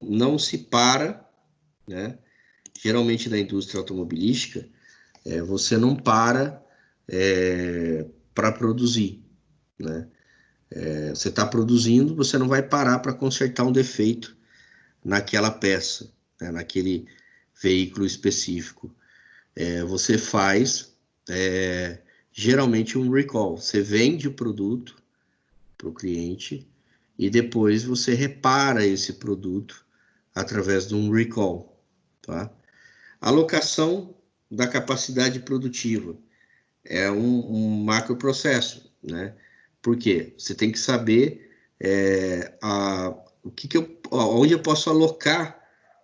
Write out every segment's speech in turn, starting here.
não se para, né? Geralmente na indústria automobilística, você não para para produzir, né? Você está produzindo, você não vai parar para consertar um defeito naquela peça, né? Naquele veículo específico. Você faz geralmente um recall. Você vende o produto para o cliente e depois você repara esse produto através de um recall, tá? Alocação da capacidade produtiva é um macro processo, né? Por quê? Você tem que saber onde eu posso alocar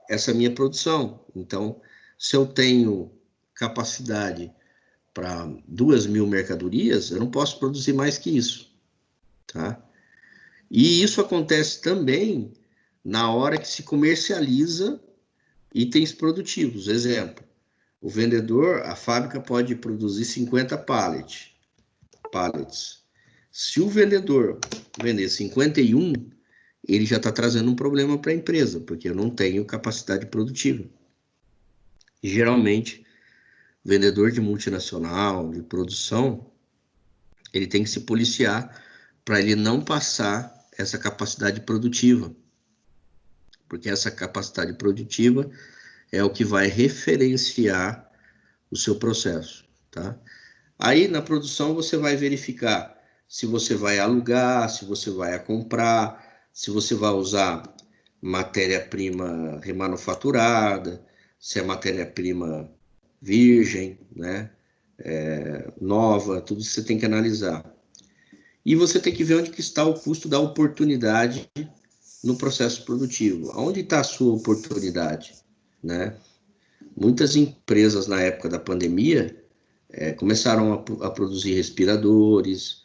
essa minha produção. Então, se eu tenho capacidade para 2.000 mercadorias, eu não posso produzir mais que isso, tá? E isso acontece também na hora que se comercializa itens produtivos. Exemplo, o vendedor, a fábrica pode produzir 50 pallets. Se o vendedor vender 51, ele já está trazendo um problema para a empresa, porque eu não tenho capacidade produtiva. E, geralmente, vendedor de multinacional, de produção, ele tem que se policiar para ele não passar essa capacidade produtiva, porque essa capacidade produtiva é o que vai referenciar o seu processo, tá? Aí, na produção, você vai verificar se você vai alugar, se você vai comprar, se você vai usar matéria-prima remanufaturada, se é matéria-prima virgem, né? Nova, tudo isso você tem que analisar. E você tem que ver onde que está o custo da oportunidade no processo produtivo. Onde está a sua oportunidade, né? Muitas empresas, na época da pandemia, começaram a produzir respiradores,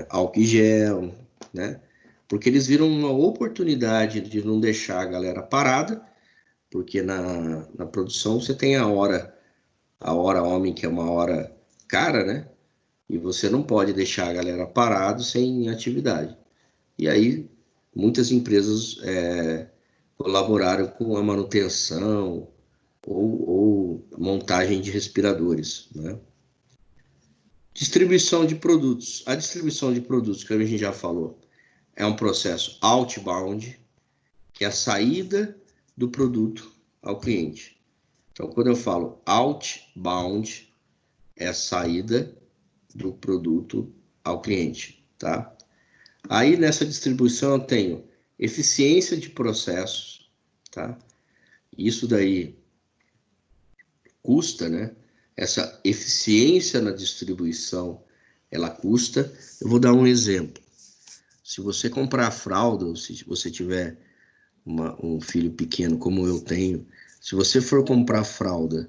álcool em gel, né? Porque eles viram uma oportunidade de não deixar a galera parada, porque na produção você tem a hora homem, que é uma hora cara, né? E você não pode deixar a galera parada sem atividade. E aí, muitas empresas colaboraram com a manutenção ou montagem de respiradores, né? Distribuição de produtos. A distribuição de produtos, que a gente já falou, é um processo outbound, que é a saída do produto ao cliente. Então, quando eu falo outbound, é a saída do produto ao cliente, tá? Aí, nessa distribuição, eu tenho eficiência de processos, tá? Isso daí custa, né? Essa eficiência na distribuição, ela custa. Eu vou dar um exemplo. Se você comprar fralda, ou se você tiver um filho pequeno, como eu tenho, se você for comprar fralda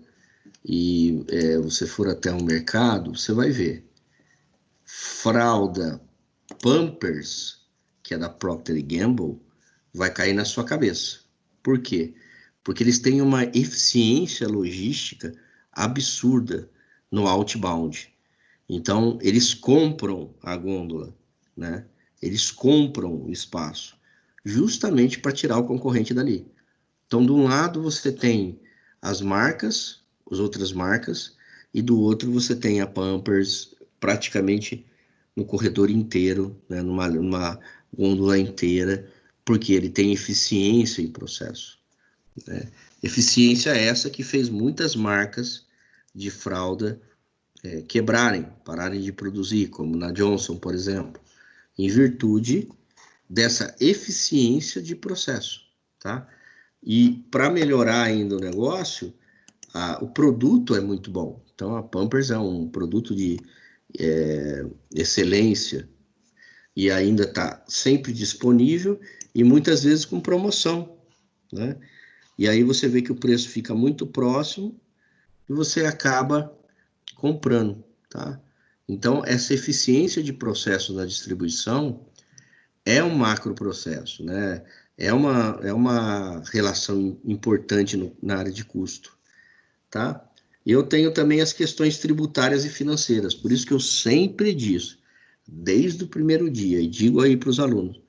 e você for até um mercado, você vai ver fralda Pampers, que é da Procter & Gamble, vai cair na sua cabeça. Por quê? Porque eles têm uma eficiência logística absurda no outbound. Então, eles compram a gôndola, né? Eles compram o espaço, justamente para tirar o concorrente dali. Então, de um lado você tem as marcas, as outras marcas, e do outro você tem a Pampers praticamente no corredor inteiro, né? numa gôndola inteira, porque ele tem eficiência em processo, né? Eficiência essa que fez muitas marcas de fralda quebrarem, pararem de produzir, como na Johnson, por exemplo, em virtude dessa eficiência de processo, tá? E para melhorar ainda o negócio, o produto é muito bom. Então, a Pampers é um produto de excelência e ainda está sempre disponível e muitas vezes com promoção, né? E aí você vê que o preço fica muito próximo e você acaba comprando, tá? Então, essa eficiência de processo na distribuição é um macro processo, né? É uma relação importante na área de custo, tá? E eu tenho também as questões tributárias e financeiras, por isso que eu sempre disse, desde o primeiro dia, e digo aí para os alunos,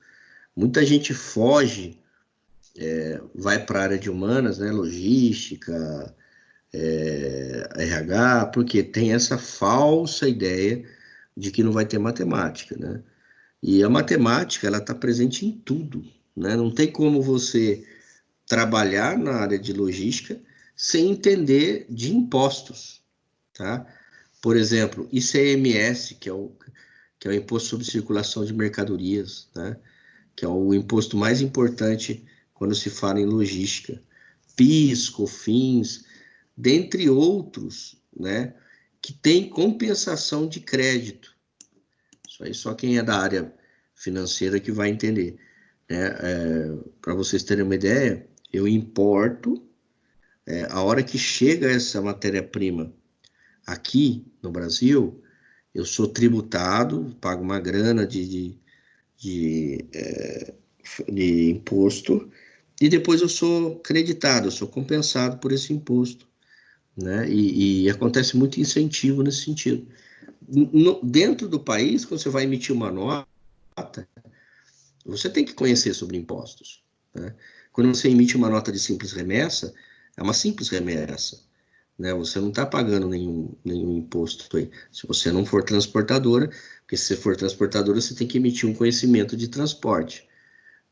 muita gente foge vai para a área de humanas, né, logística, RH, porque tem essa falsa ideia de que não vai ter matemática, né? E a matemática, ela está presente em tudo, né? Não tem como você trabalhar na área de logística sem entender de impostos, tá? Por exemplo, ICMS, que é o Imposto sobre Circulação de Mercadorias, né? Que é o imposto mais importante quando se fala em logística. PIS, COFINS, dentre outros, né? Que tem compensação de crédito. Isso aí só quem é da área financeira que vai entender, né? Para vocês terem uma ideia, eu importo, a hora que chega essa matéria-prima aqui no Brasil, eu sou tributado, pago uma grana de, de imposto, e depois eu sou creditado, eu sou compensado por esse imposto, né? E acontece muito incentivo nesse sentido. Dentro do país, quando você vai emitir uma nota, você tem que conhecer sobre impostos, né? Quando você emite uma nota de simples remessa, é uma simples remessa, né? Você não está pagando nenhum imposto aí. Se você não for transportadora, porque se você for transportadora, você tem que emitir um conhecimento de transporte,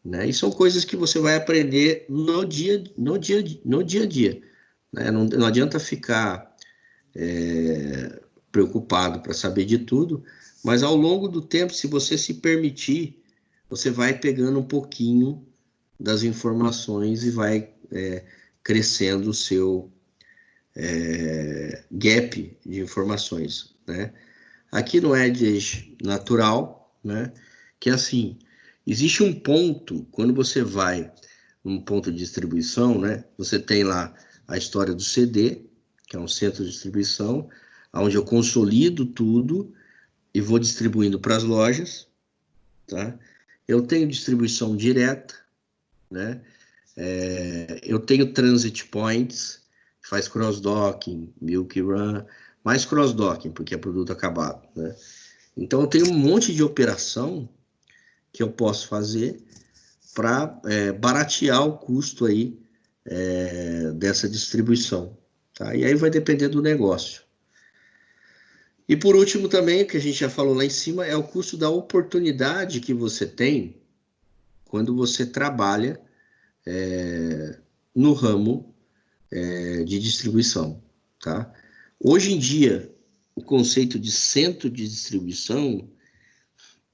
né? E são coisas que você vai aprender no dia a dia, né? Não adianta ficar preocupado para saber de tudo, mas ao longo do tempo, se você se permitir, você vai pegando um pouquinho das informações e vai crescendo o seu gap de informações, né? Aqui no Edge natural, né? Que é assim, existe um ponto, quando você vai num ponto de distribuição, né? Você tem lá a história do CD, que é um centro de distribuição, onde eu consolido tudo e vou distribuindo para as lojas, tá? Eu tenho distribuição direta, né? Eu tenho transit points, faz cross-docking, milk run, mais cross-docking, porque é produto acabado, né? Então, eu tenho um monte de operação que eu posso fazer para baratear o custo aí dessa distribuição, tá? E aí vai depender do negócio. E por último também, o que a gente já falou lá em cima, é o custo da oportunidade que você tem quando você trabalha no ramo de distribuição, tá? Hoje em dia, o conceito de centro de distribuição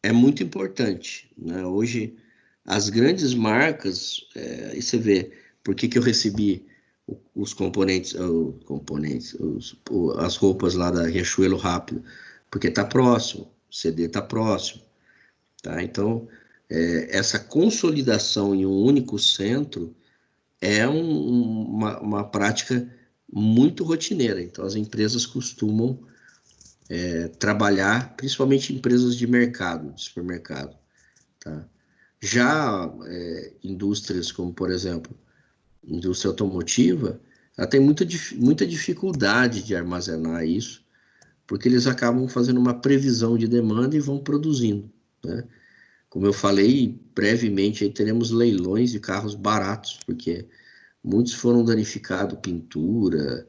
é muito importante, né? Hoje, as grandes marcas, aí você vê por que eu recebi os componentes, as roupas lá da Riachuelo rápido, porque está próximo, o CD está próximo, tá? Então, essa consolidação em um único centro é uma prática muito rotineira. Então, as empresas costumam trabalhar, principalmente empresas de mercado, de supermercado, tá? Já indústrias como, por exemplo, indústria automotiva, ela tem muita dificuldade de armazenar isso, porque eles acabam fazendo uma previsão de demanda e vão produzindo, né? Como eu falei brevemente, aí teremos leilões de carros baratos, porque muitos foram danificados, pintura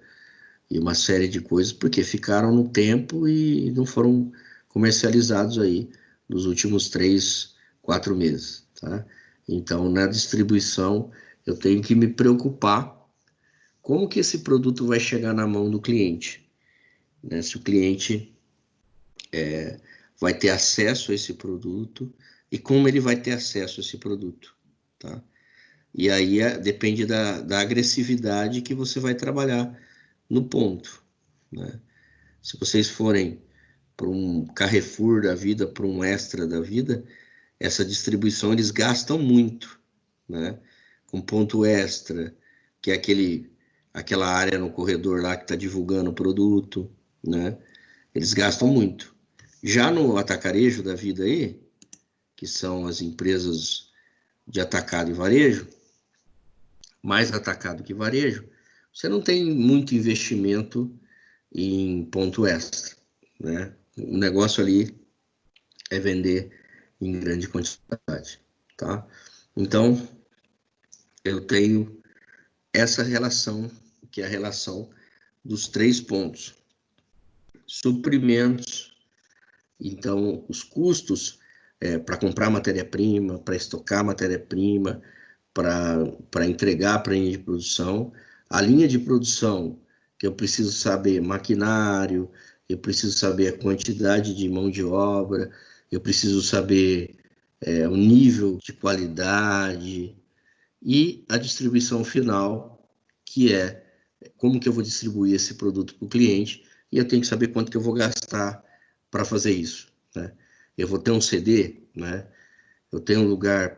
e uma série de coisas, porque ficaram no tempo e não foram comercializados aí nos últimos 3, 4 meses, tá? Então, na distribuição, eu tenho que me preocupar como que esse produto vai chegar na mão do cliente, né? Se o cliente vai ter acesso a esse produto e como ele vai ter acesso a esse produto, tá? E aí depende da agressividade que você vai trabalhar no ponto, né? Se vocês forem para um Carrefour da vida, para um Extra da vida, essa distribuição eles gastam muito, né? Com ponto extra, que é aquela área no corredor lá que está divulgando o produto, né? Eles gastam muito. Já no atacarejo da vida aí, que são as empresas de atacado e varejo, mais atacado que varejo, você não tem muito investimento em ponto extra, né? O negócio ali é vender em grande quantidade, tá? Então, eu tenho essa relação, que é a relação dos 3 pontos. Suprimentos, então, os custos para comprar matéria-prima, para estocar matéria-prima, para entregar para a linha de produção. A linha de produção, que eu preciso saber maquinário, eu preciso saber a quantidade de mão de obra, eu preciso saber o nível de qualidade e a distribuição final, que é como que eu vou distribuir esse produto para o cliente e eu tenho que saber quanto que eu vou gastar para fazer isso, né? Eu vou ter um CD, né? Eu tenho um lugar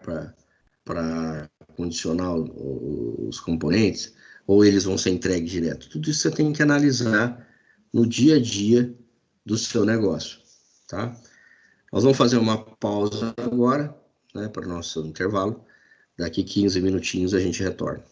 para condicionar os componentes, ou eles vão ser entregues direto. Tudo isso você tem que analisar no dia a dia do seu negócio, tá? Nós vamos fazer uma pausa agora, né, para o nosso intervalo. Daqui 15 minutinhos a gente retorna.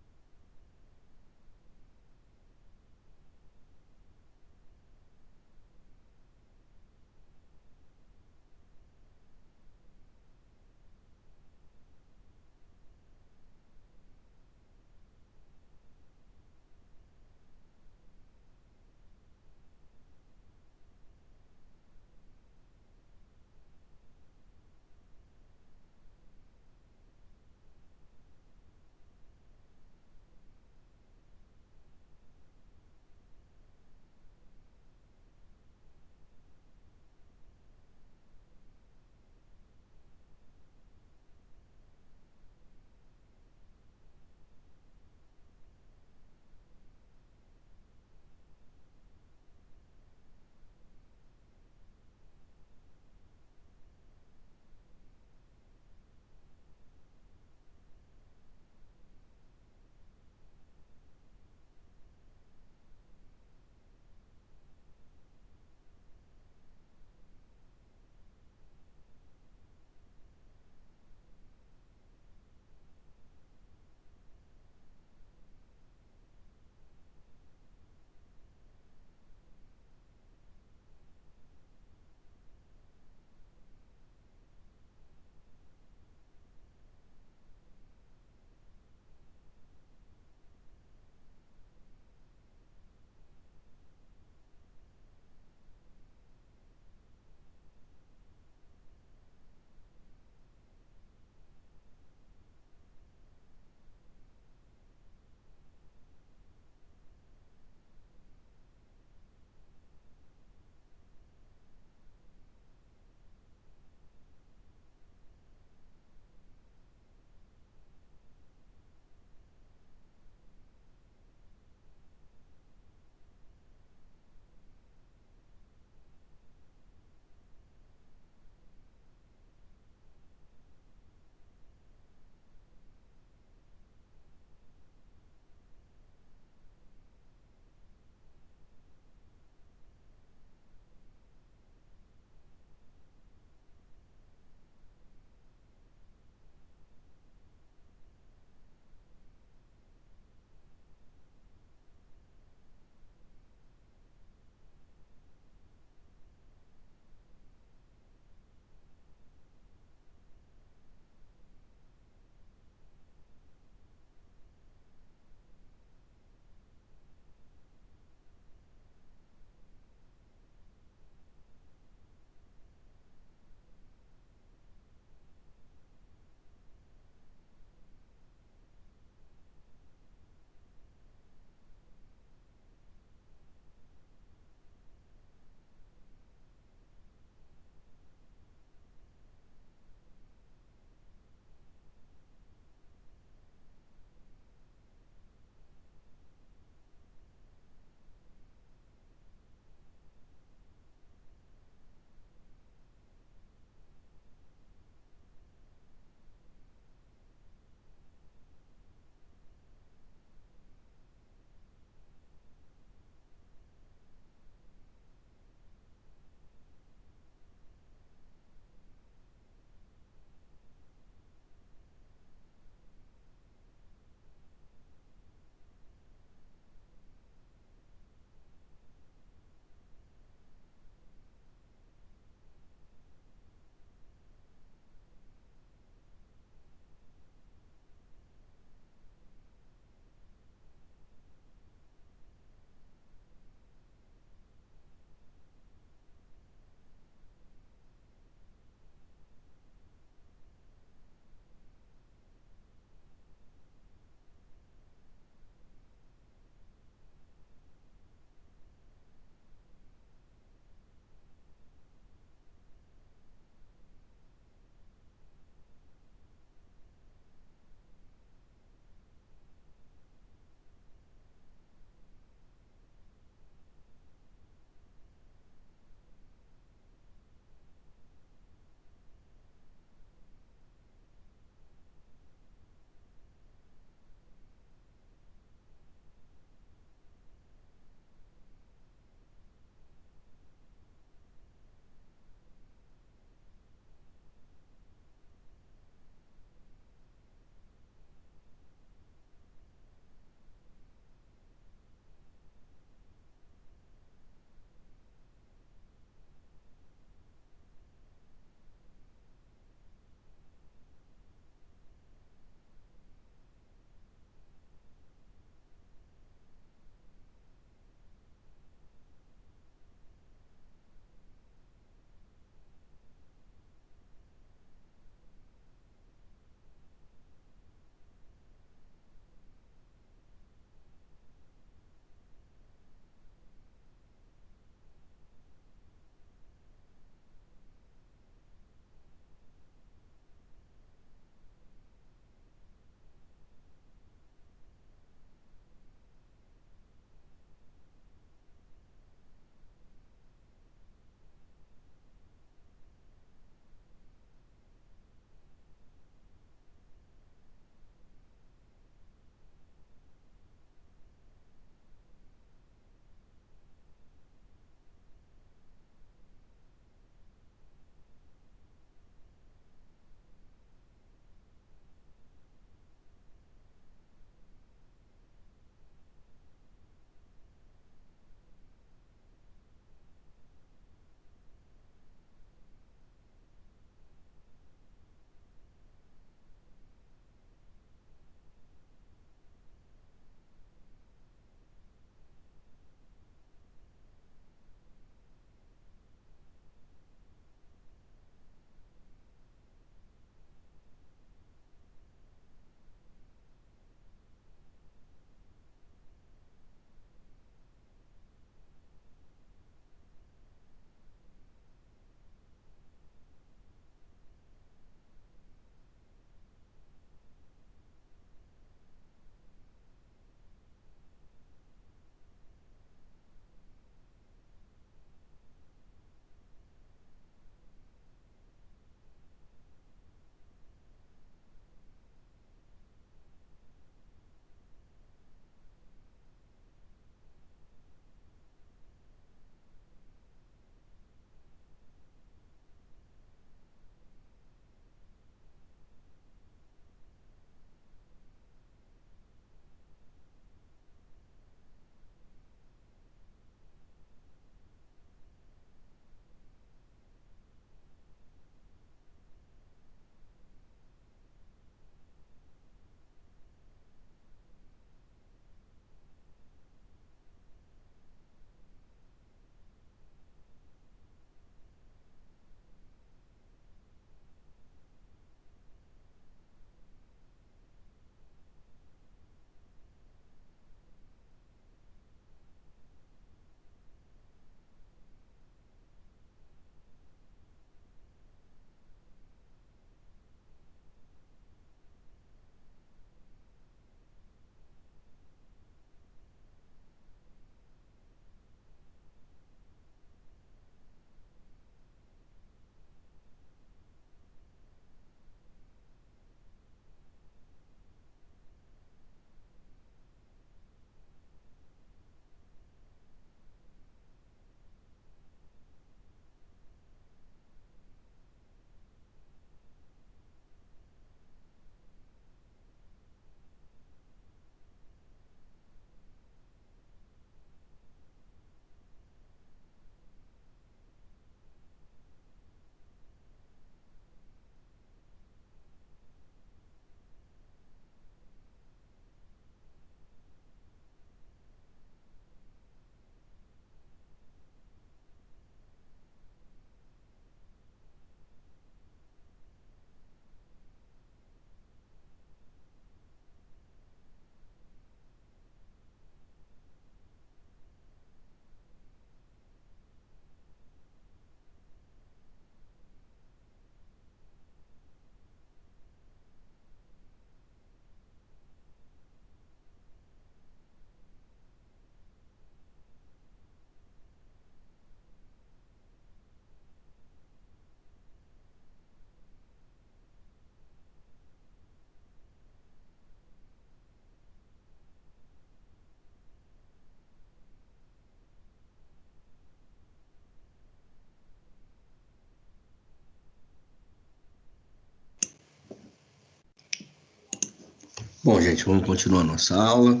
Bom, gente, vamos continuar a nossa aula,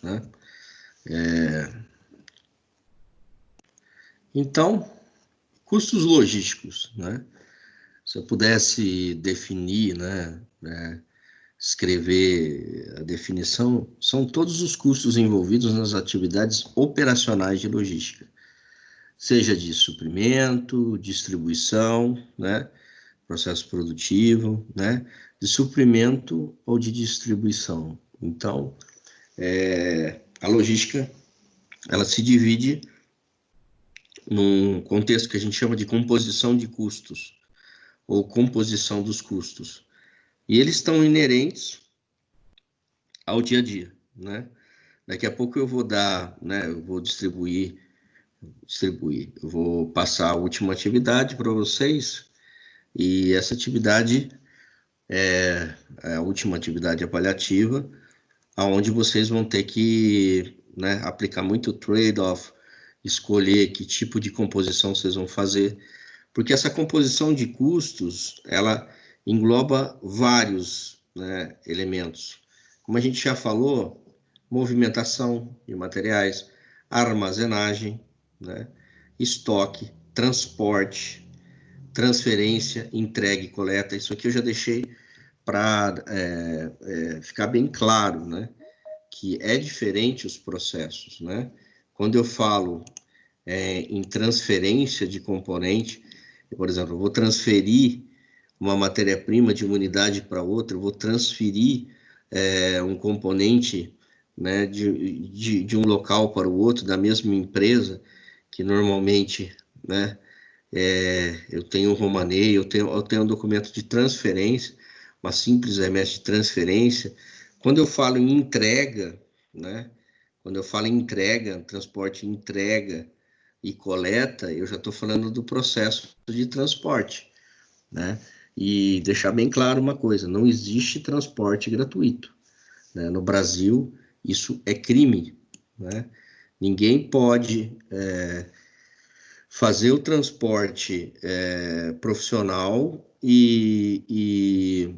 né? Então, custos logísticos, né? Se eu pudesse definir, né, escrever a definição, são todos os custos envolvidos nas atividades operacionais de logística, seja de suprimento, distribuição, né, processo produtivo, né, de suprimento ou de distribuição. Então, a logística, ela se divide num contexto que a gente chama de composição de custos, ou composição dos custos. E eles estão inerentes ao dia a dia, né? Daqui a pouco eu vou dar, né? Eu vou distribuir, eu vou passar a última atividade para vocês, e essa atividade é a última atividade avaliativa, aonde vocês vão ter que, né, aplicar muito trade-off, escolher que tipo de composição vocês vão fazer, porque essa composição de custos, ela engloba vários, né, elementos. Como a gente já falou, movimentação de materiais, armazenagem, né, estoque, transporte, transferência, entrega e coleta. Isso aqui eu já deixei para ficar bem claro, né, que é diferente os processos, né? Quando eu falo em transferência de componente, por exemplo, eu vou transferir uma matéria-prima de uma unidade para outra, eu vou transferir um componente, né, de um local para o outro, da mesma empresa, que normalmente, né, eu tenho um romaneio, eu tenho um documento de transferência, uma simples remessa de transferência. Quando eu falo em entrega, né, quando eu falo em entrega, transporte, entrega e coleta, eu já estou falando do processo de transporte, né? E deixar bem claro uma coisa, não existe transporte gratuito, né? No Brasil, isso é crime, né? Ninguém pode fazer o transporte profissional e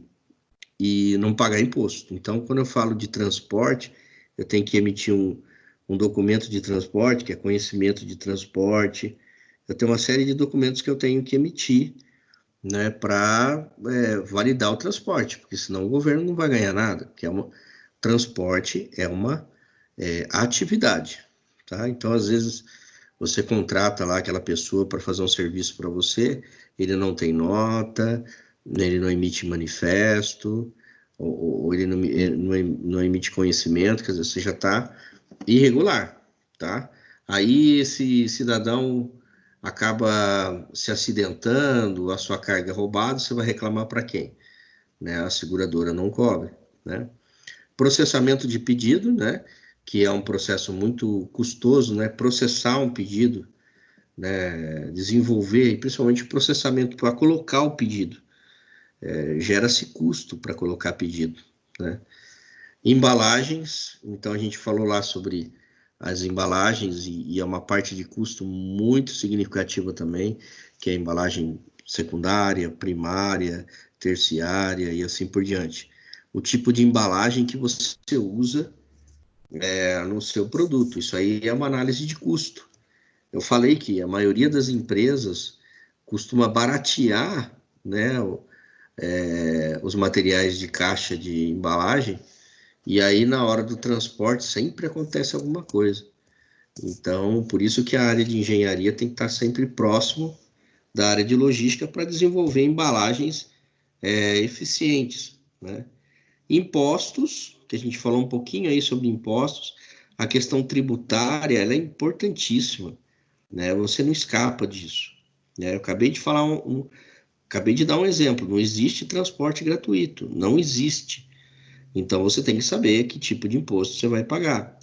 não pagar imposto. Então, quando eu falo de transporte, eu tenho que emitir um documento de transporte, que é conhecimento de transporte. Eu tenho uma série de documentos que eu tenho que emitir, né, para validar o transporte, porque senão o governo não vai ganhar nada, porque transporte é uma atividade, tá? Então, às vezes, você contrata lá aquela pessoa para fazer um serviço para você, ele não tem nota, ele não emite manifesto, ou ele não emite conhecimento, quer dizer, você já está irregular, tá? Aí esse cidadão acaba se acidentando, a sua carga é roubada, você vai reclamar para quem? Né? A seguradora não cobre, né? Processamento de pedido, né? Que é um processo muito custoso, né? Processar um pedido, né? Desenvolver, e principalmente o processamento para colocar o pedido. Gera-se custo para colocar pedido, né? Embalagens, então a gente falou lá sobre as embalagens e é uma parte de custo muito significativa também, que é a embalagem secundária, primária, terciária e assim por diante. O tipo de embalagem que você usa no seu produto, isso aí é uma análise de custo. Eu falei que a maioria das empresas costuma baratear, né, os materiais de caixa de embalagem, e aí na hora do transporte sempre acontece alguma coisa. Então, por isso que a área de engenharia tem que estar sempre próximo da área de logística para desenvolver embalagens eficientes, né? Impostos, que a gente falou um pouquinho aí sobre impostos, a questão tributária, ela é importantíssima, né? Você não escapa disso, né? Eu acabei de falar acabei de dar um exemplo, não existe transporte gratuito, não existe. Então você tem que saber que tipo de imposto você vai pagar.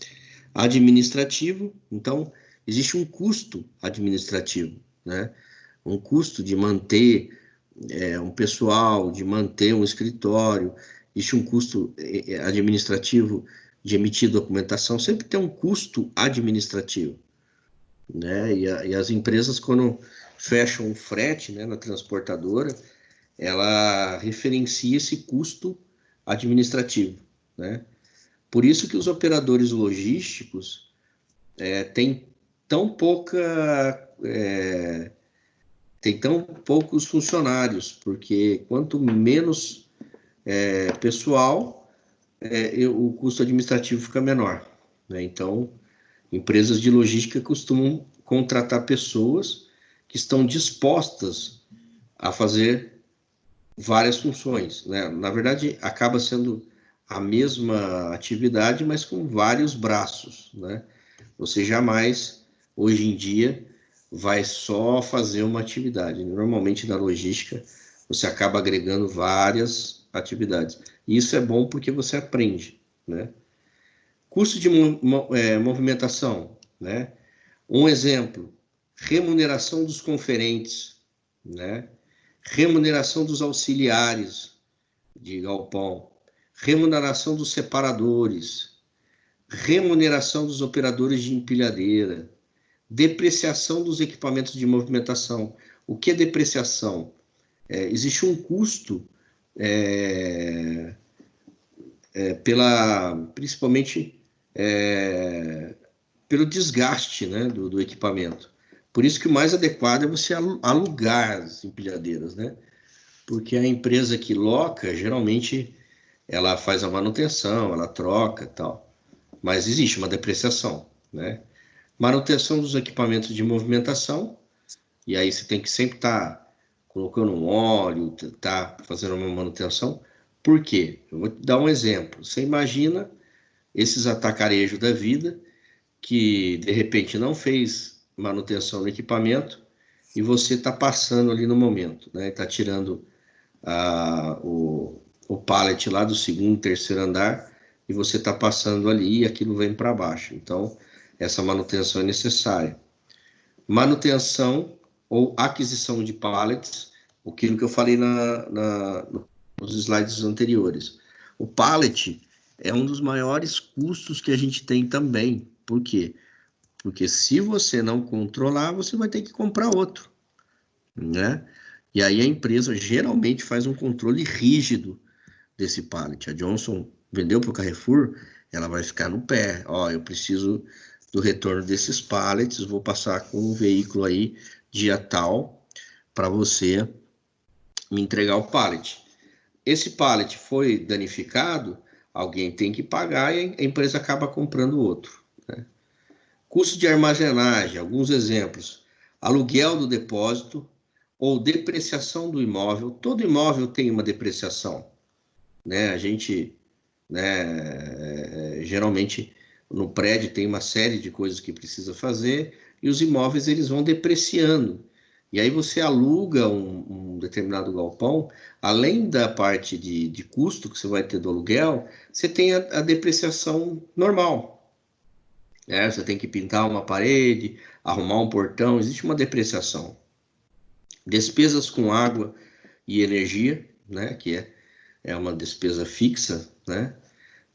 Administrativo, então existe um custo administrativo, né? Um custo de manter um pessoal, de manter um escritório, existe um custo administrativo de emitir documentação, sempre tem um custo administrativo, né? E as empresas, quando fecham o frete, né, na transportadora, ela referencia esse custo administrativo, né? Por isso que os operadores logísticos têm tão poucos funcionários, porque quanto menos pessoal, o custo administrativo fica menor, né? Então, empresas de logística costumam contratar pessoas que estão dispostas a fazer várias funções, né? Na verdade, acaba sendo a mesma atividade, mas com vários braços, né? Você jamais, hoje em dia, vai só fazer uma atividade. Normalmente, na logística, você acaba agregando várias atividades. E isso é bom porque você aprende, né? Custo de movimentação, né? Um exemplo, remuneração dos conferentes, né? Remuneração dos auxiliares de galpão, remuneração dos separadores, remuneração dos operadores de empilhadeira, depreciação dos equipamentos de movimentação. O que é depreciação? Existe um custo principalmente pelo desgaste, né, do equipamento. Por isso que o mais adequado é você alugar as empilhadeiras, né? Porque a empresa que loca, geralmente, ela faz a manutenção, ela troca e tal. Mas existe uma depreciação, né? Manutenção dos equipamentos de movimentação, e aí você tem que sempre estar colocando um óleo, tá fazendo uma manutenção. Por quê? Eu vou te dar um exemplo. Você imagina esses atacarejos da vida que, de repente, não fez manutenção no equipamento e você está passando ali no momento, né? Está tirando o pallet lá do segundo, terceiro andar e você está passando ali e aquilo vem para baixo. Então, essa manutenção é necessária. Manutenção ou aquisição de pallets, aquilo que eu falei nos slides anteriores. O pallet é um dos maiores custos que a gente tem também. Por quê? Porque se você não controlar, você vai ter que comprar outro, né? E aí a empresa geralmente faz um controle rígido desse pallet. A Johnson vendeu para o Carrefour, ela vai ficar no pé. Ó, eu preciso do retorno desses pallets, vou passar com um veículo aí dia tal para você me entregar o pallet. Esse pallet foi danificado, alguém tem que pagar e a empresa acaba comprando outro, né? Custo de armazenagem, alguns exemplos. Aluguel do depósito ou depreciação do imóvel. Todo imóvel tem uma depreciação, né? A gente, né, geralmente no prédio tem uma série de coisas que precisa fazer e os imóveis eles vão depreciando. E aí você aluga um determinado galpão, além da parte de custo que você vai ter do aluguel, você tem a depreciação normal. Você tem que pintar uma parede, arrumar um portão, existe uma depreciação. Despesas com água e energia, né, que é uma despesa fixa, né?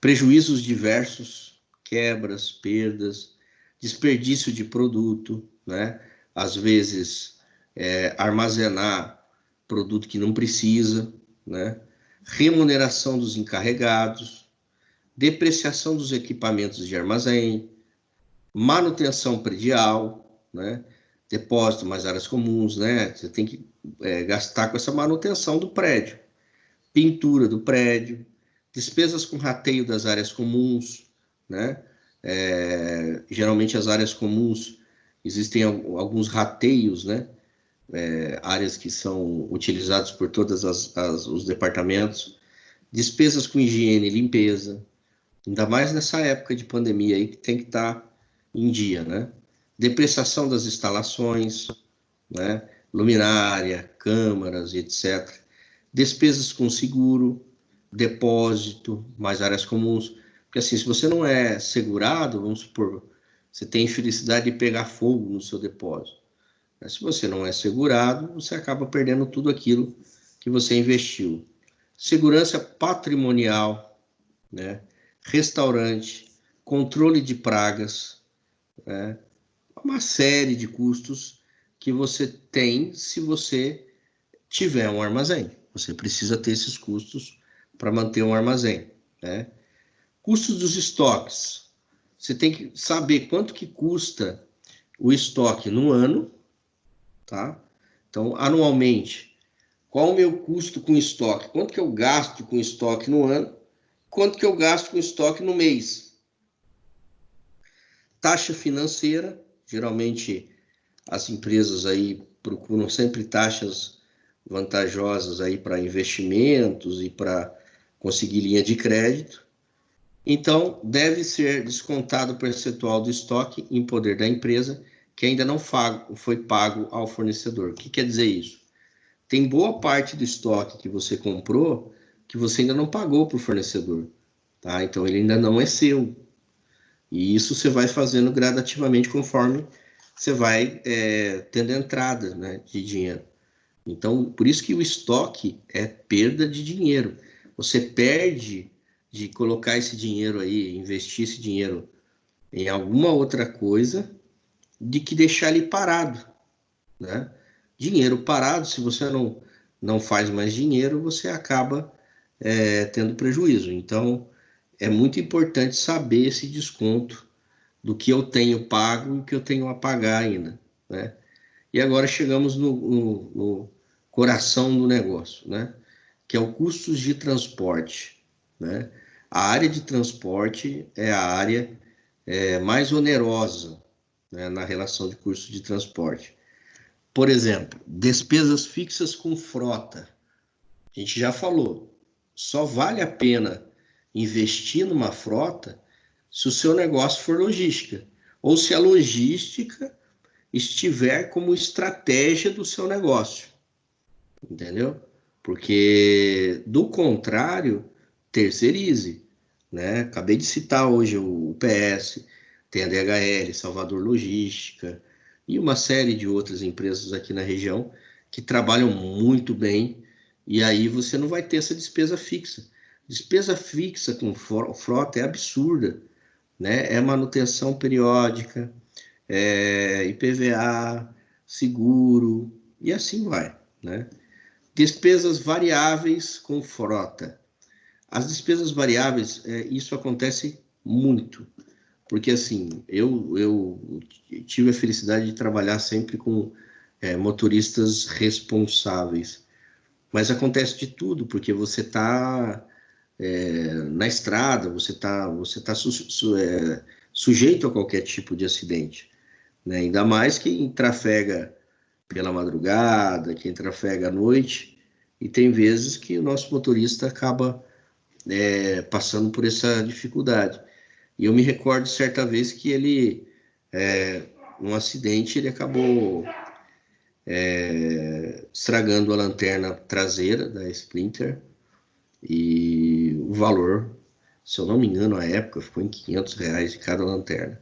Prejuízos diversos, quebras, perdas, desperdício de produto, né? Às vezes, armazenar produto que não precisa, né? Remuneração dos encarregados, depreciação dos equipamentos de armazém, manutenção predial, né? Depósito, mais áreas comuns, né? Você tem que gastar com essa manutenção do prédio, pintura do prédio, despesas com rateio das áreas comuns, né? Geralmente as áreas comuns existem alguns rateios, né? Áreas que são utilizadas por todos os departamentos, despesas com higiene e limpeza, ainda mais nessa época de pandemia aí que tem que estar em dia, né? Depreciação das instalações, né? Luminária, câmaras, etc. Despesas com seguro, depósito, mais áreas comuns. Porque assim, se você não é segurado, vamos supor, você tem infelicidade de pegar fogo no seu depósito. Se você não é segurado, você acaba perdendo tudo aquilo que você investiu. Segurança patrimonial, né? Restaurante, controle de pragas, né? Uma série de custos que você tem se você tiver um armazém. Você precisa ter esses custos para manter um armazém, né? Custos dos estoques. Você tem que saber quanto que custa o estoque no ano, tá? Então, anualmente, qual o meu custo com estoque? Quanto que eu gasto com estoque no ano? Quanto que eu gasto com estoque no mês? Taxa financeira, geralmente as empresas aí procuram sempre taxas vantajosas aí para investimentos e para conseguir linha de crédito. Então, deve ser descontado o percentual do estoque em poder da empresa que ainda não foi pago ao fornecedor. O que quer dizer isso? Tem boa parte do estoque que você comprou que você ainda não pagou para o fornecedor, tá? Então, ele ainda não é seu. E isso você vai fazendo gradativamente conforme você vai tendo entrada, né, de dinheiro. Então, por isso que o estoque é perda de dinheiro. Você perde de colocar esse dinheiro aí, investir esse dinheiro em alguma outra coisa, de que deixar ele parado, né? Dinheiro parado, se você não faz mais dinheiro, você acaba tendo prejuízo. Então, é muito importante saber esse desconto do que eu tenho pago e o que eu tenho a pagar ainda, né? E agora chegamos no coração do negócio, né? Que é o custos de transporte, né? A área de transporte é a área mais onerosa, né, na relação de custo de transporte. Por exemplo, despesas fixas com frota. A gente já falou, só vale a pena investir numa frota se o seu negócio for logística, ou se a logística estiver como estratégia do seu negócio, entendeu? Porque, do contrário, terceirize, né? Acabei de citar hoje o UPS, tem a DHL, Salvador Logística e uma série de outras empresas aqui na região que trabalham muito bem, e aí você não vai ter essa despesa fixa. Despesa fixa com frota é absurda, né? É manutenção periódica, IPVA, seguro, e assim vai, né? Despesas variáveis com frota. As despesas variáveis, isso acontece muito, porque assim, eu tive a felicidade de trabalhar sempre com motoristas responsáveis, mas acontece de tudo, porque você está na estrada, você tá sujeito a qualquer tipo de acidente, né? Ainda mais quem trafega pela madrugada, quem trafega à noite, e tem vezes que o nosso motorista acaba passando por essa dificuldade. E eu me recordo certa vez que ele, num acidente, ele acabou estragando a lanterna traseira da Sprinter, e o valor, se eu não me engano, na época, ficou em R$ 500 de cada lanterna,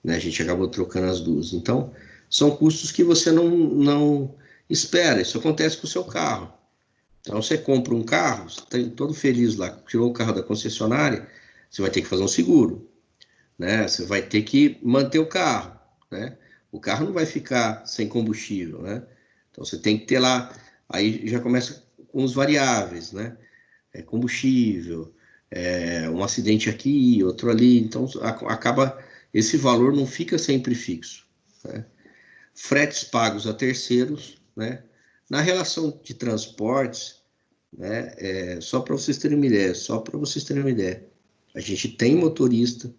né? A gente acabou trocando as duas. Então, são custos que você não espera. Isso acontece com o seu carro. Então, você compra um carro, você está todo feliz lá, tirou o carro da concessionária, você vai ter que fazer um seguro, né? Você vai ter que manter o carro, né? O carro não vai ficar sem combustível, né? Então, você tem que ter lá, aí já começa com os variáveis, né? Combustível, um acidente aqui, outro ali, então acaba, esse valor não fica sempre fixo, né? Fretes pagos a terceiros, né? Na relação de transportes, né? Só para vocês terem uma ideia, a gente tem motorista,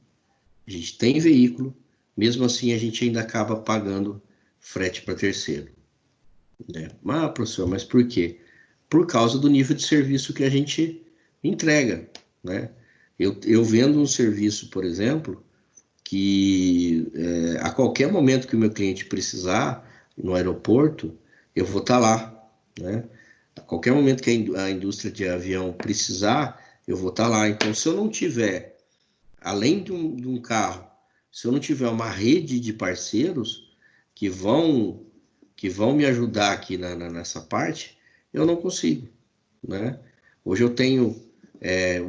a gente tem veículo, mesmo assim a gente ainda acaba pagando frete para terceiro, né? Professor, mas por quê? Por causa do nível de serviço que a gente entrega, né? Eu vendo um serviço, por exemplo, que a qualquer momento que o meu cliente precisar no aeroporto, eu vou estar lá, né? A qualquer momento que a indústria de avião precisar, eu vou estar lá. Então, se eu não tiver, além de um carro, se eu não tiver uma rede de parceiros que vão me ajudar aqui nessa parte, eu não consigo, né? Hoje eu tenho,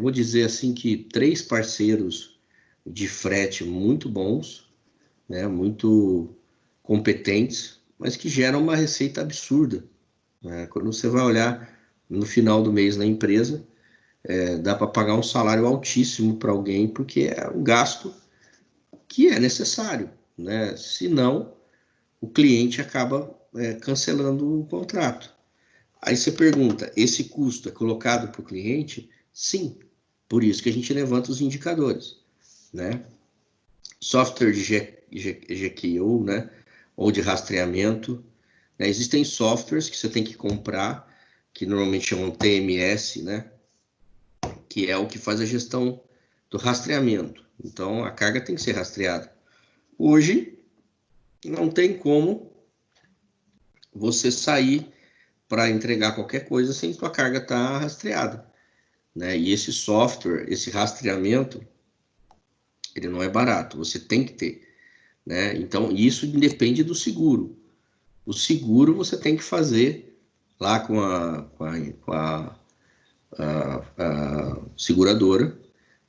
vou dizer assim, que 3 parceiros de frete muito bons, né? Muito competentes, mas que geram uma receita absurda, né? Quando você vai olhar no final do mês na empresa, dá para pagar um salário altíssimo para alguém, porque é um gasto que é necessário, né? Senão, o cliente acaba cancelando o contrato. Aí você pergunta, esse custo é colocado para o cliente? Sim, por isso que a gente levanta os indicadores, né? Software de GQO, né? Ou de rastreamento, né? Existem softwares que você tem que comprar, que normalmente chamam TMS, né? Que é o que faz a gestão do rastreamento. Então, a carga tem que ser rastreada. Hoje, não tem como você sair para entregar qualquer coisa sem sua carga estar rastreada, né? E esse software, esse rastreamento, ele não é barato, você tem que ter, né? Então, isso depende do seguro. O seguro você tem que fazer lá com a seguradora.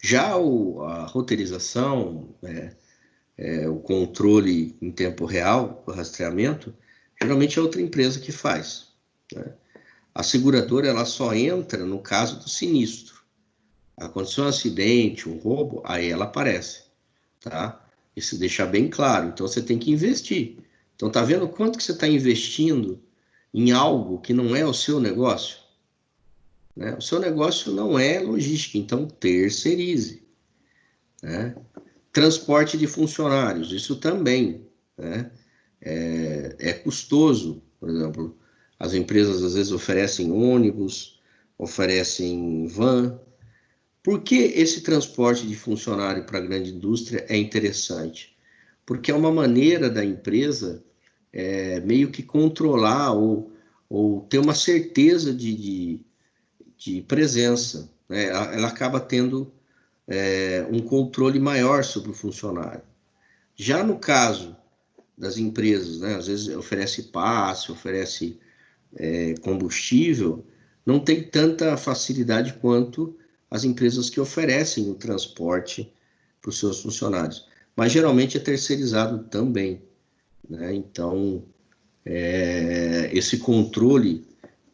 Já a roteirização, o controle em tempo real, o rastreamento, geralmente é outra empresa que faz, né? A seguradora ela só entra no caso do sinistro. Aconteceu um acidente, um roubo, aí ela aparece, tá? Isso deixa bem claro. Então você tem que investir. Então tá vendo quanto que você está investindo em algo que não é o seu negócio, né? O seu negócio não é logística, então terceirize, né? Transporte de funcionários, isso também, né? É custoso, por exemplo, as empresas às vezes oferecem ônibus, oferecem van. Por que esse transporte de funcionário para a grande indústria é interessante? Porque é uma maneira da empresa meio que controlar ou ter uma certeza de presença, né? Ela acaba tendo um controle maior sobre o funcionário. Já no caso das empresas, né? Às vezes oferece passe, oferece combustível, não tem tanta facilidade quanto as empresas que oferecem o transporte para os seus funcionários. Mas geralmente é terceirizado também, né? Então, esse controle,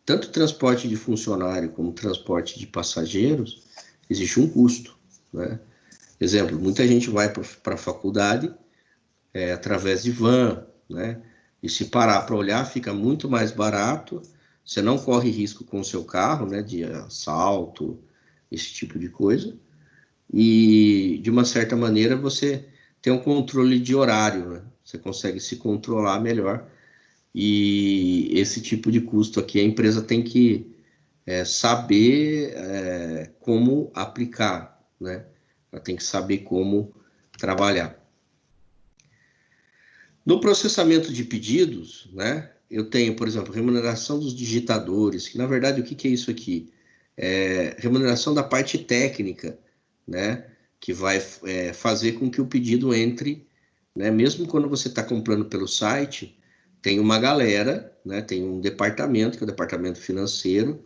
tanto transporte de funcionário como transporte de passageiros, existe um custo, né? Exemplo, muita gente vai para a faculdade através de van, né? E se parar para olhar, fica muito mais barato. Você não corre risco com o seu carro, né? De assalto, esse tipo de coisa. E, de uma certa maneira, você tem um controle de horário, né? Você consegue se controlar melhor. E esse tipo de custo aqui, a empresa tem que saber como aplicar, né? Ela tem que saber como trabalhar. No processamento de pedidos, né, eu tenho, por exemplo, remuneração dos digitadores, que na verdade o que é isso aqui? É remuneração da parte técnica, né, que vai fazer com que o pedido entre, né, mesmo quando você está comprando pelo site, tem uma galera, né, tem um departamento, que é o departamento financeiro,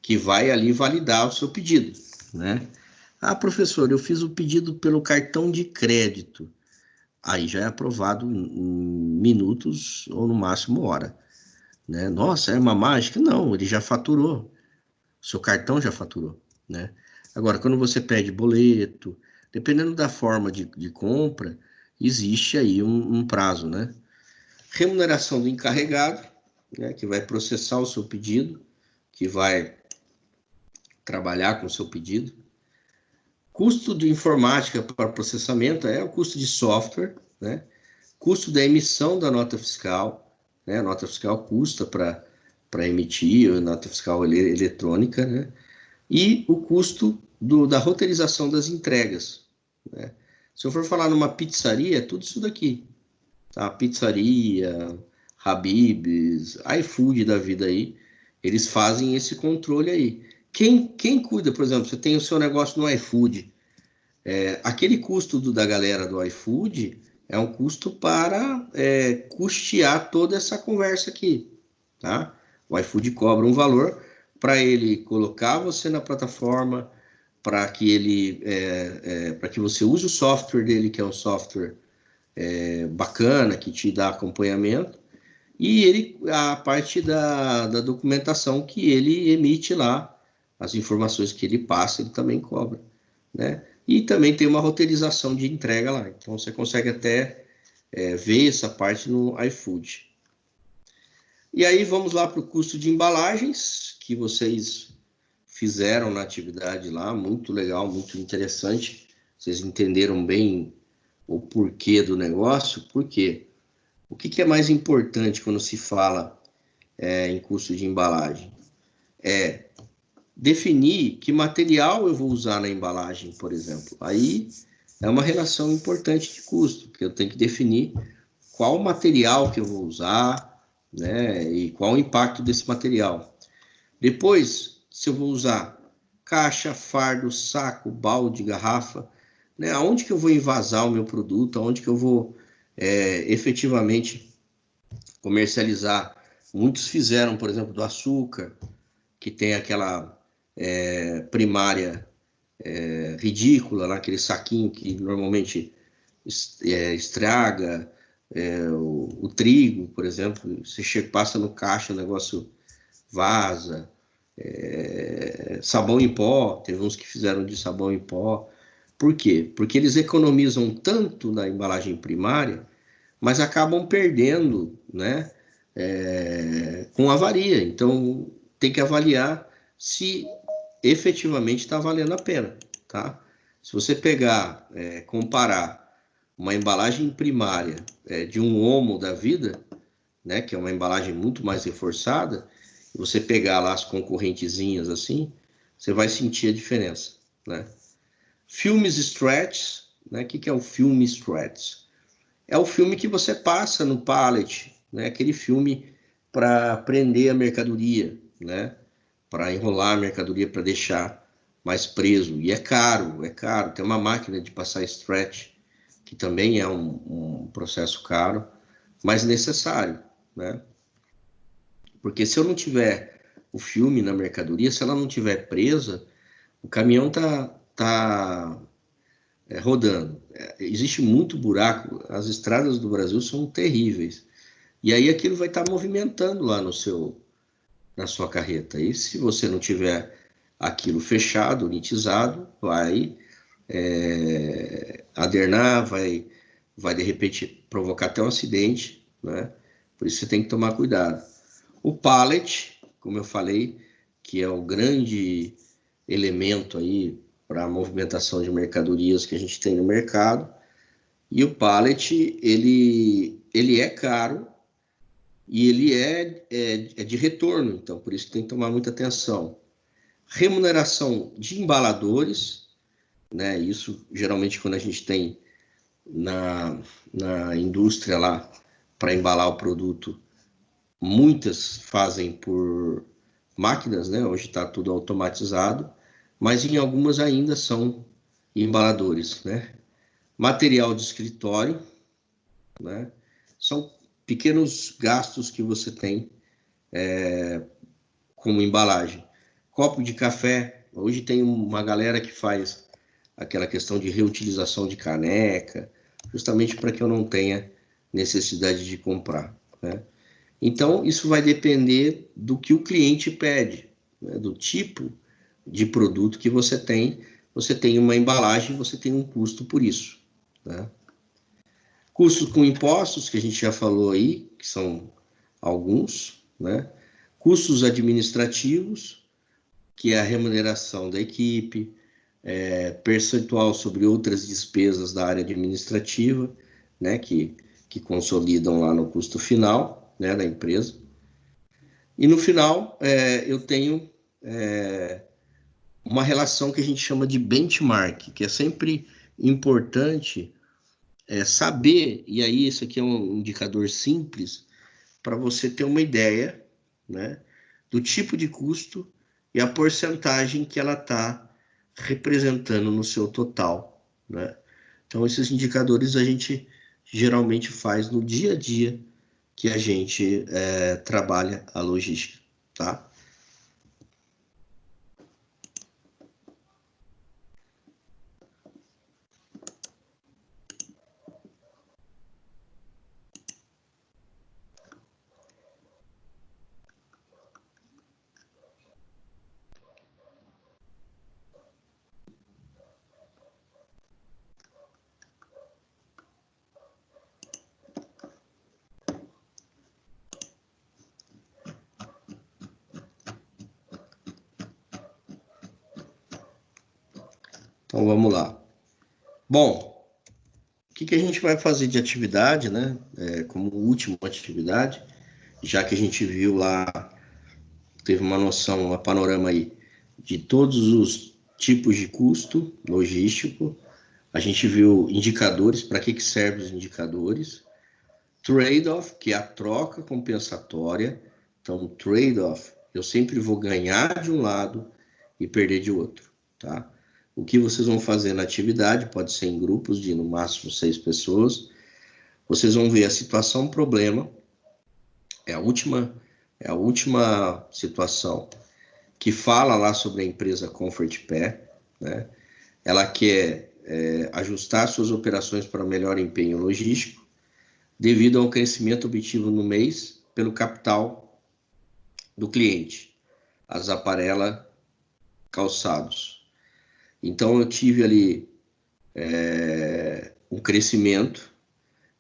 que vai ali validar o seu pedido, né? Ah, professor, eu fiz o pedido pelo cartão de crédito. Aí já é aprovado em minutos ou no máximo hora, né? Nossa, é uma mágica? Não, ele já faturou. Seu cartão já faturou, né? Agora, quando você pede boleto, dependendo da forma de compra, existe aí um prazo, né? Remuneração do encarregado, né, que vai processar o seu pedido, que vai trabalhar com o seu pedido. Custo de informática para processamento é o custo de software, né? Custo da emissão da nota fiscal, né? A nota fiscal custa para emitir, a nota fiscal eletrônica, né? E o custo da roteirização das entregas, né? Se eu for falar numa pizzaria, é tudo isso daqui, tá? Pizzaria, Habib's, iFood da vida aí, eles fazem esse controle aí. Quem cuida, por exemplo, você tem o seu negócio no iFood, aquele custo da galera do iFood é um custo para custear toda essa conversa aqui, tá? O iFood cobra um valor para ele colocar você na plataforma, para que ele, para que você use o software dele, que é um software bacana, que te dá acompanhamento, e a parte da documentação que ele emite lá as informações que ele passa, ele também cobra, né? E também tem uma roteirização de entrega lá. Então, você consegue até ver essa parte no iFood. E aí, vamos lá para o custo de embalagens, que vocês fizeram na atividade lá, muito legal, muito interessante. Vocês entenderam bem o porquê do negócio. Por quê? O que é mais importante quando se fala em custo de embalagem? É definir que material eu vou usar na embalagem, por exemplo. Aí é uma relação importante de custo, porque eu tenho que definir qual material que eu vou usar, né, e qual o impacto desse material. Depois, se eu vou usar caixa, fardo, saco, balde, garrafa, né, aonde que eu vou envasar o meu produto, aonde que eu vou efetivamente comercializar. Muitos fizeram, por exemplo, do açúcar, que tem aquela primária ridícula, lá, aquele saquinho que normalmente estraga, o trigo, por exemplo, você chega, passa no caixa, o negócio vaza, sabão em pó, teve uns que fizeram de sabão em pó. Por quê? Porque eles economizam tanto na embalagem primária, mas acabam perdendo, né, com avaria. Então, tem que avaliar se efetivamente está valendo a pena, tá? Se você pegar, comparar uma embalagem primária de um Omo da vida, né, que é uma embalagem muito mais reforçada, e você pegar lá as concorrentezinhas assim, você vai sentir a diferença, né? Filmes stretch, né? O que é o filme stretch? É o filme que você passa no pallet, né? Aquele filme para prender a mercadoria, né? Para enrolar a mercadoria, para deixar mais preso. E é caro, é caro. Tem uma máquina de passar stretch, que também é um processo caro, mas necessário, né? Porque se eu não tiver o filme na mercadoria, se ela não tiver presa, o caminhão tá rodando. Existe muito buraco, as estradas do Brasil são terríveis. E aí aquilo vai estar movimentando lá na sua carreta. E se você não tiver aquilo fechado, unitizado, vai adernar, vai de repente provocar até um acidente, né? Por isso você tem que tomar cuidado. O pallet, como eu falei, que é o grande elemento aí para a movimentação de mercadorias que a gente tem no mercado. E o pallet, ele é caro e ele é de retorno, então por isso que tem que tomar muita atenção. Remuneração de embaladores, né? Isso geralmente quando a gente tem na indústria lá para embalar o produto, muitas fazem por máquinas, né? Hoje está tudo automatizado, mas em algumas ainda são embaladores, né? Material de escritório, né? São pequenos gastos que você tem como embalagem. Copo de café, hoje tem uma galera que faz aquela questão de reutilização de caneca, justamente para que eu não tenha necessidade de comprar, né? Então, isso vai depender do que o cliente pede, né? Do tipo de produto que você tem. Você tem uma embalagem, você tem um custo por isso, né? Custos com impostos, que a gente já falou aí, que são alguns, né? Custos administrativos, que é a remuneração da equipe, percentual sobre outras despesas da área administrativa, né? Que consolidam lá no custo final, né? Da empresa. E no final, eu tenho uma relação que a gente chama de benchmark, que é sempre importante saber, e aí esse aqui é um indicador simples, para você ter uma ideia, né, do tipo de custo e a porcentagem que ela está representando no seu total, né? Então, esses indicadores a gente geralmente faz no dia a dia que a gente trabalha a logística, tá? Então, vamos lá. Bom, o que a gente vai fazer de atividade, né? Como última atividade, já que a gente viu lá, teve uma noção, uma panorama aí de todos os tipos de custo logístico. A gente viu indicadores, para que servem os indicadores. Trade-off, que é a troca compensatória. Então, trade-off, eu sempre vou ganhar de um lado e perder de outro, tá? O que vocês vão fazer na atividade, pode ser em grupos de no máximo 6 pessoas. Vocês vão ver a situação problema, é a última situação que fala lá sobre a empresa Comfort Pé, né? Ela quer ajustar suas operações para melhor empenho logístico, devido ao crescimento obtido no mês pelo capital do cliente, a Zaparella Calçados. Então, eu tive ali um crescimento,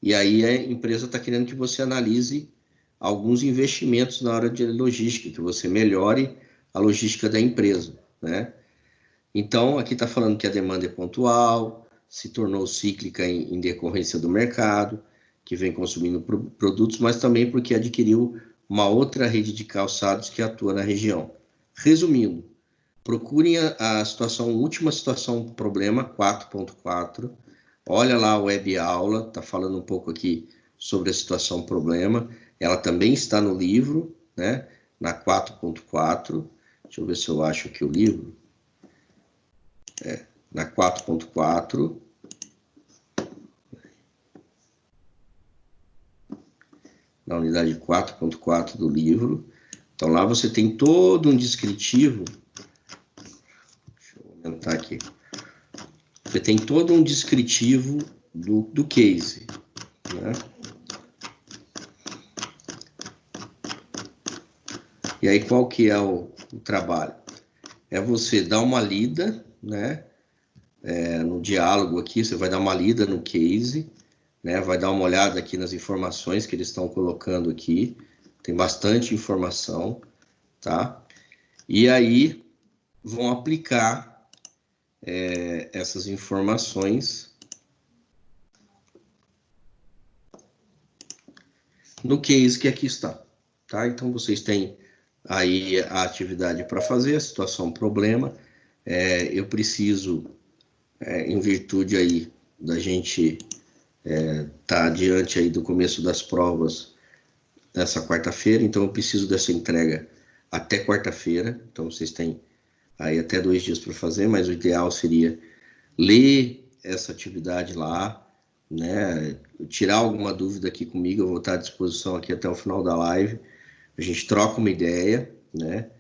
e aí a empresa está querendo que você analise alguns investimentos na área de logística, que você melhore a logística da empresa, né? Então, aqui está falando que a demanda é pontual, se tornou cíclica em decorrência do mercado, que vem consumindo produtos, mas também porque adquiriu uma outra rede de calçados que atua na região. Resumindo, procurem a última situação problema 4.4, olha lá a web aula, está falando um pouco aqui sobre a situação problema, ela também está no livro, né, na 4.4, deixa eu ver se eu acho aqui o livro, na 4.4, na unidade 4.4 do livro. Então, lá você tem todo um descritivo. Deixa eu aumentar aqui. Você tem todo um descritivo do case, né? E aí, qual que é o trabalho? É você dar uma lida, né? No diálogo aqui, você vai dar uma lida no case, né? Vai dar uma olhada aqui nas informações que eles estão colocando aqui. Tem bastante informação, tá? E aí vão aplicar essas informações no case que aqui está, tá? Então vocês têm aí a atividade para fazer, a situação problema. Eu preciso, em virtude aí da gente tá diante aí do começo das provas nessa quarta-feira, então eu preciso dessa entrega até quarta-feira, então vocês têm aí até 2 dias para fazer, mas o ideal seria ler essa atividade lá, né? Tirar alguma dúvida aqui comigo, eu vou estar à disposição aqui até o final da live, a gente troca uma ideia, né?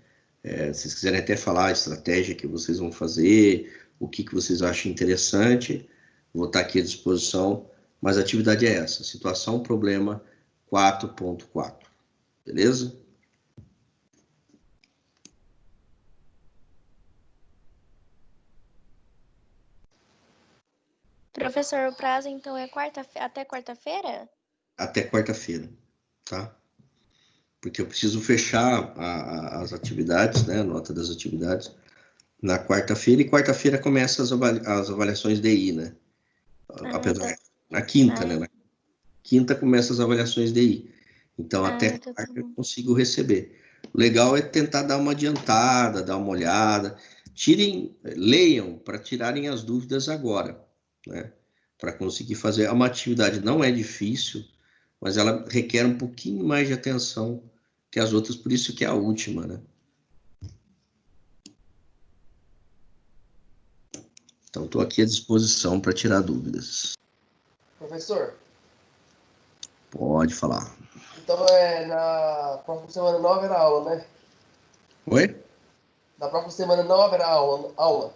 Se vocês quiserem até falar a estratégia que vocês vão fazer, o que vocês acham interessante, vou estar aqui à disposição, mas a atividade é essa, situação, problema 4.4, beleza? Professor, o prazo então é até quarta-feira? Até quarta-feira, tá? Porque eu preciso fechar as atividades, né, a nota das atividades, na quarta-feira, e quarta-feira começa as avaliações DI, né? Apesar, na quinta, né? Na quinta começa as avaliações DI. Então, até quarta eu consigo receber. O legal é tentar dar uma adiantada, dar uma olhada. Leiam para tirarem as dúvidas agora, né? Para conseguir fazer. Uma atividade não é difícil, mas ela requer um pouquinho mais de atenção que as outras, por isso que é a última, né? Então, estou aqui à disposição para tirar dúvidas. Professor? Pode falar. Então, na próxima semana não haverá aula, né? Oi? Na próxima semana não haverá aula.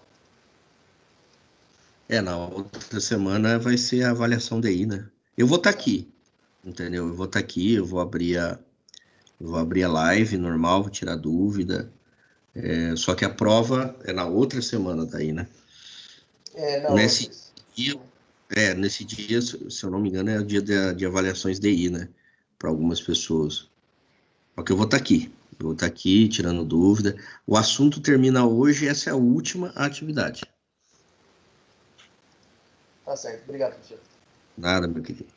Na outra semana vai ser a avaliação DI, né? Eu vou estar aqui, entendeu? Eu vou estar aqui, eu vou abrir a live normal, vou tirar dúvida. Só que a prova é na outra semana daí, né? Nesse dia, se eu não me engano, é o dia de avaliações DI, né? Para algumas pessoas. Só que eu vou estar aqui. Eu vou estar aqui tirando dúvida. O assunto termina hoje, essa é a última atividade. Tá certo. Obrigado, professor. Nada, meu querido.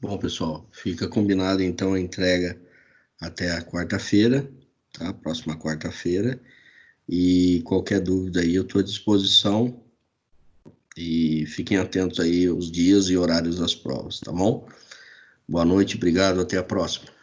Bom, pessoal, fica combinado então a entrega até a quarta-feira, tá? Próxima quarta-feira. E qualquer dúvida aí eu estou à disposição. E fiquem atentos aí os dias e horários das provas, tá bom? Boa noite, obrigado, até a próxima.